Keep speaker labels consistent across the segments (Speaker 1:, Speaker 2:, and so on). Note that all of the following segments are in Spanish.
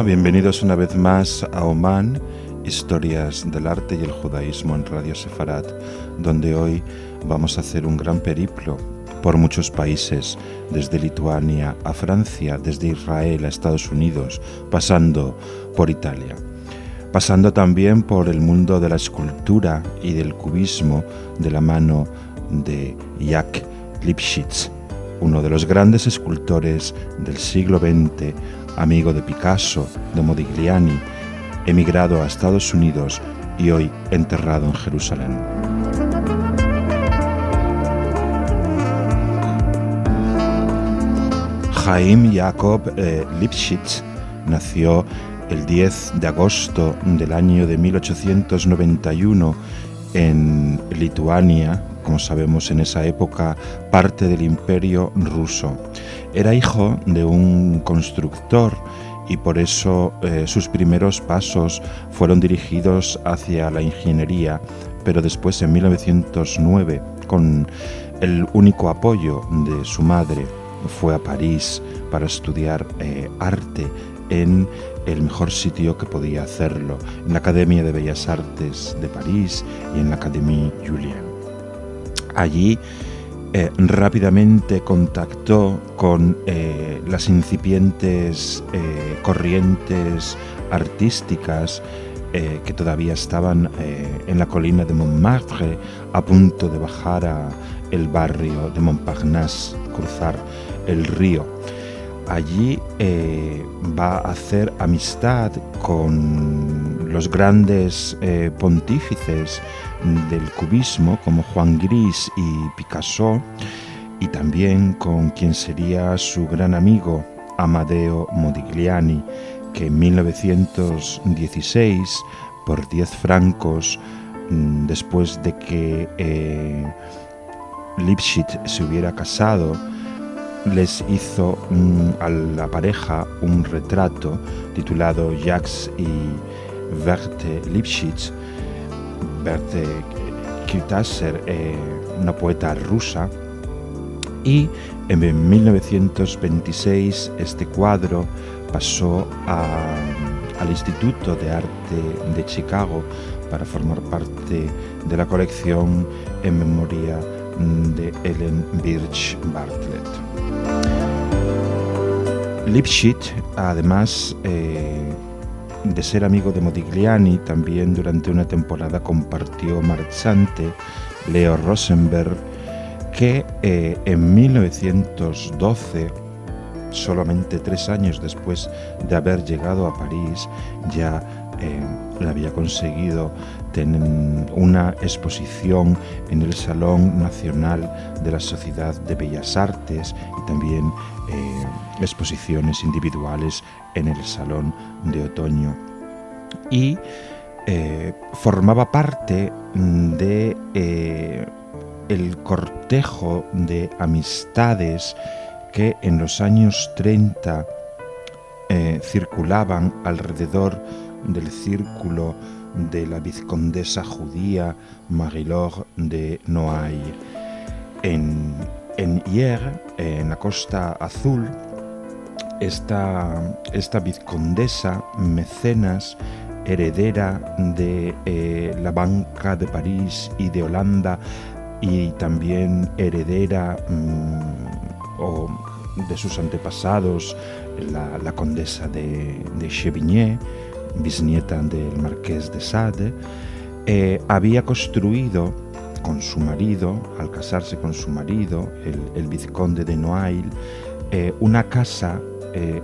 Speaker 1: bienvenidos una vez más a Oman, historias del arte y el judaísmo en Radio Sefarat, donde hoy vamos a hacer un gran periplo por muchos países, desde Lituania a Francia, desde Israel a Estados Unidos, pasando por Italia, pasando también por el mundo de la escultura y del cubismo de la mano de Jacques Lipchitz, uno de los grandes escultores del siglo XX, amigo de Picasso, de Modigliani, emigrado a Estados Unidos y hoy enterrado en Jerusalén. Chaim Jacob Lipchitz nació el 10 de agosto del año de 1891 en Lituania, como sabemos en esa época parte del Imperio ruso. Era hijo de un constructor y por eso sus primeros pasos fueron dirigidos hacia la ingeniería, pero después en 1909, con el único apoyo de su madre, fue a París para estudiar arte en el mejor sitio que podía hacerlo, en la Academia de Bellas Artes de París y en la Académie Julian. Allí rápidamente contactó con las incipientes corrientes artísticas que todavía estaban en la colina de Montmartre, a punto de bajar a el barrio de Montparnasse, cruzar el río. Allí va a hacer amistad con los grandes pontífices del cubismo como Juan Gris y Picasso, y también con quien sería su gran amigo Amadeo Modigliani, que en 1916, por 10 francos, después de que Lipchitz se hubiera casado, les hizo a la pareja un retrato titulado Jacques y Berthe Lipchitz. Berthe Kirtasser, una poeta rusa, y en 1926 este cuadro pasó al Instituto de Arte de Chicago para formar parte de la colección en memoria de Ellen Birch Bartlett. Lipchitz, además de ser amigo de Modigliani, también durante una temporada compartió marchante Leo Rosenberg, que en 1912, solamente 3 años después de haber llegado a París, ya le había conseguido tener una exposición en el Salón Nacional de la Sociedad de Bellas Artes y también exposiciones individuales en el Salón de Otoño. Y formaba parte de el cortejo de amistades que en los años 30 circulaban alrededor del círculo de la vizcondesa judía Marie-Laure de Noailles. En Hyères, en la Costa Azul, esta vizcondesa, mecenas, heredera de la Banca de París y de Holanda, y también heredera de sus antepasados, la condesa de Chevigné, bisnieta del marqués de Sade, había construido con su marido, al casarse con su marido, el vizconde de Noailles, una casa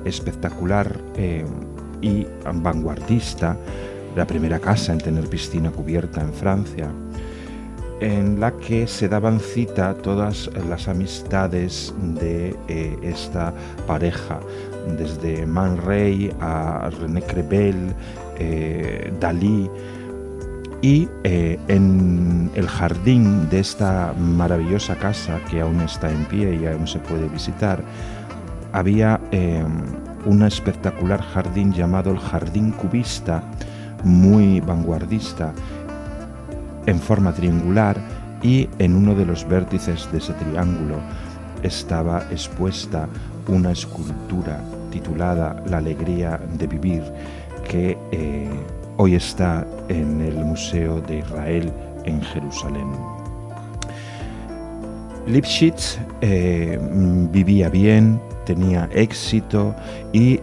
Speaker 1: espectacular y vanguardista, la primera casa en tener piscina cubierta en Francia, en la que se daban cita todas las amistades de esta pareja, desde Man Ray a René Crevel, Dalí. Y en el jardín de esta maravillosa casa, que aún está en pie y aún se puede visitar, había un espectacular jardín llamado el Jardín Cubista, muy vanguardista, en forma triangular, y en uno de los vértices de ese triángulo estaba expuesta una escultura titulada La alegría de vivir, que hoy está en el Museo de Israel en Jerusalén. Lipschitz vivía bien, tenía éxito y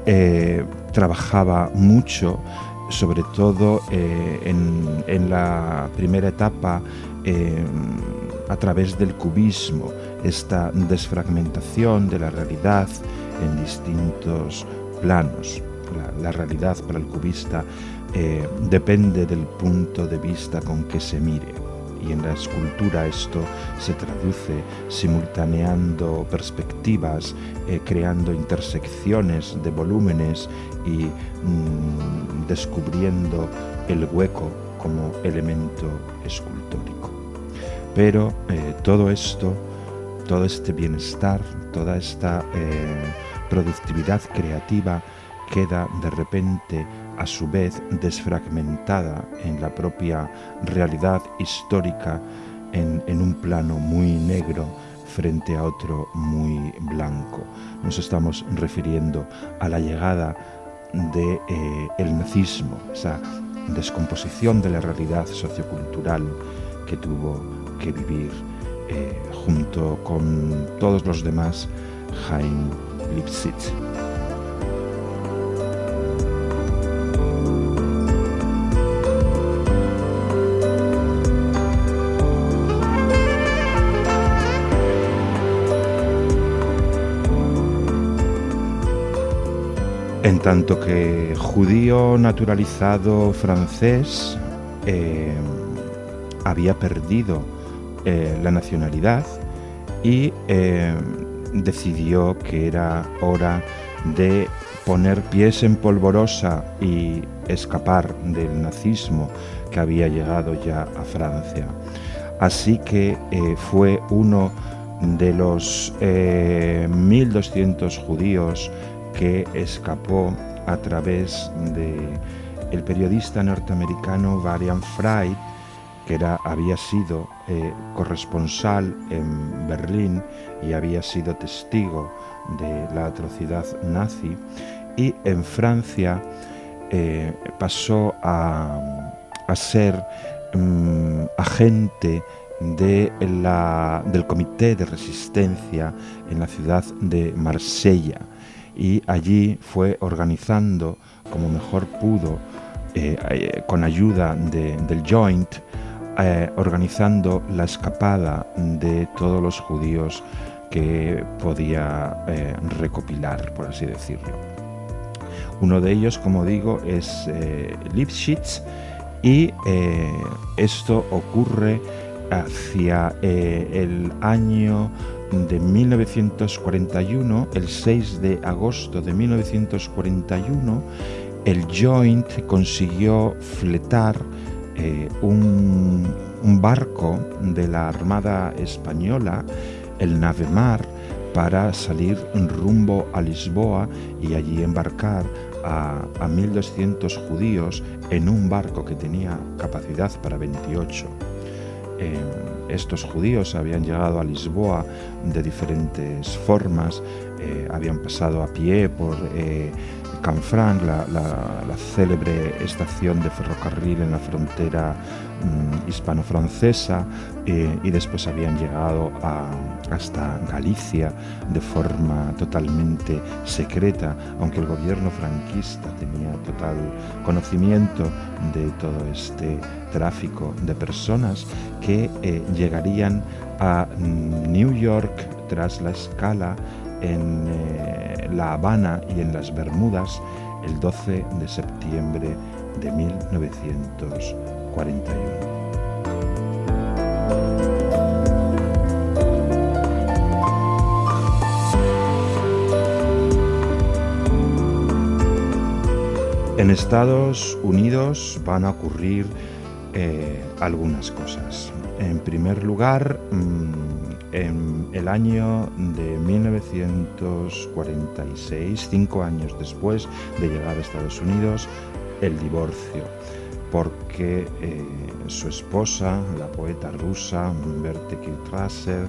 Speaker 1: trabajaba mucho, sobre todo en la primera etapa a través del cubismo, esta desfragmentación de la realidad en distintos planos. La realidad para el cubista depende del punto de vista con que se mire, y en la escultura esto se traduce simultaneando perspectivas, creando intersecciones de volúmenes y descubriendo el hueco como elemento escultórico. Pero todo esto, todo este bienestar, toda esta productividad creativa queda de repente a su vez desfragmentada en la propia realidad histórica, en un plano muy negro frente a otro muy blanco. Nos estamos refiriendo a la llegada del nazismo, esa descomposición de la realidad sociocultural que tuvo que vivir junto con todos los demás Chaim Lipschitz. En tanto que judío naturalizado francés, había perdido la nacionalidad y decidió que era hora de poner pies en polvorosa y escapar del nazismo que había llegado ya a Francia. Así que fue uno de los 1.200 judíos que escapó a través del periodista norteamericano Varian Fry, que había sido corresponsal en Berlín y había sido testigo de la atrocidad nazi, y en Francia pasó a ser agente del comité de resistencia en la ciudad de Marsella, y allí fue organizando como mejor pudo, con ayuda del Joint, organizando la escapada de todos los judíos que podía recopilar, por así decirlo. Uno de ellos, como digo, es Lipschitz, y esto ocurre hacia el año de 1941, el 6 de agosto de 1941, el Joint consiguió fletar un barco de la Armada Española, el Navemar, para salir rumbo a Lisboa y allí embarcar a 1.200 judíos en un barco que tenía capacidad para 28. Estos judíos habían llegado a Lisboa de diferentes formas, habían pasado a pie por Canfranc, la célebre estación de ferrocarril en la frontera hispano-francesa, y después habían llegado hasta Galicia de forma totalmente secreta, aunque el gobierno franquista tenía total conocimiento de todo este tráfico de personas, que llegarían a New York tras la escala en La Habana y en las Bermudas el 12 de septiembre de 1941. En Estados Unidos van a ocurrir algunas cosas. En primer lugar, en el año de 1946, 5 años después de llegar a Estados Unidos, el divorcio, porque su esposa, la poeta rusa Berta Kirchner,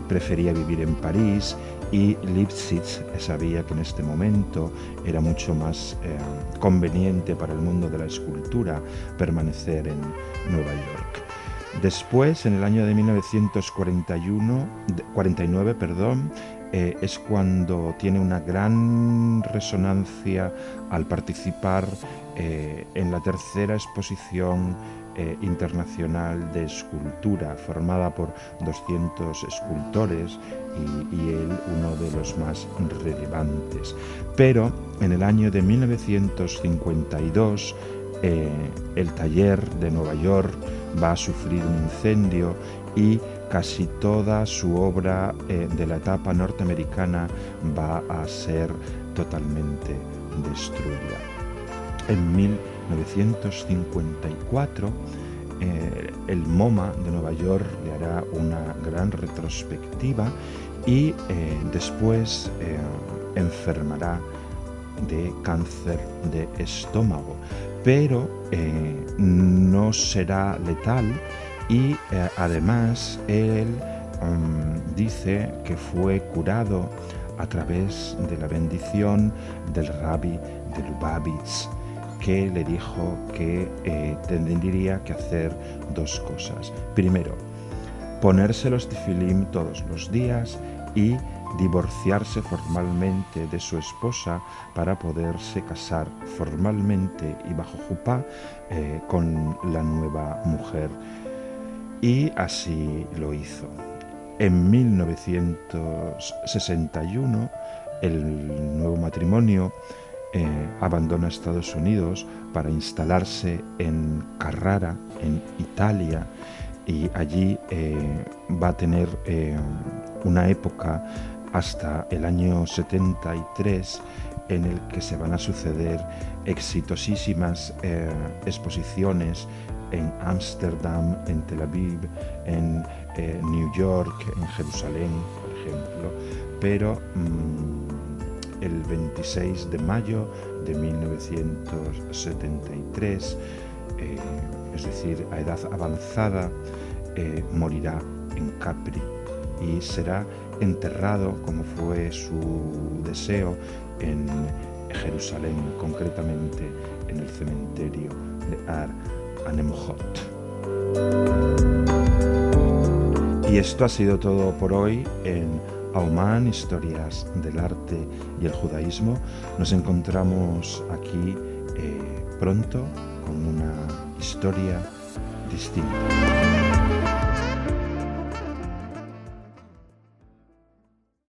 Speaker 1: prefería vivir en París, y Lipschitz sabía que en este momento era mucho más conveniente para el mundo de la escultura permanecer en Nueva York. Después, en el año de 1949, es cuando tiene una gran resonancia al participar en la tercera exposición internacional de escultura, formada por 200 escultores y él uno de los más relevantes. Pero en el año de 1952 el taller de Nueva York va a sufrir un incendio y casi toda su obra de la etapa norteamericana va a ser totalmente destruida. En 1954 el MoMA de Nueva York le hará una gran retrospectiva y después enfermará de cáncer de estómago, pero no será letal y además él dice que fue curado a través de la bendición del Rabbi de Lubavitch, que le dijo que tendría que hacer dos cosas. Primero, ponerse los tefilim todos los días y divorciarse formalmente de su esposa para poderse casar formalmente y bajo jupá con la nueva mujer. Y así lo hizo. En 1961, el nuevo matrimonio abandona Estados Unidos para instalarse en Carrara, en Italia, y allí va a tener una época hasta el año 73 en el que se van a suceder exitosísimas exposiciones en Ámsterdam, en Tel Aviv, en New York, en Jerusalén, por ejemplo, pero el 26 de mayo de 1973, es decir, a edad avanzada, morirá en Capri y será enterrado, como fue su deseo, en Jerusalén, concretamente en el cementerio de Har HaNemuchot. Y esto ha sido todo por hoy en Auman, Historias del Arte y el Judaísmo. Nos encontramos aquí pronto con una historia distinta.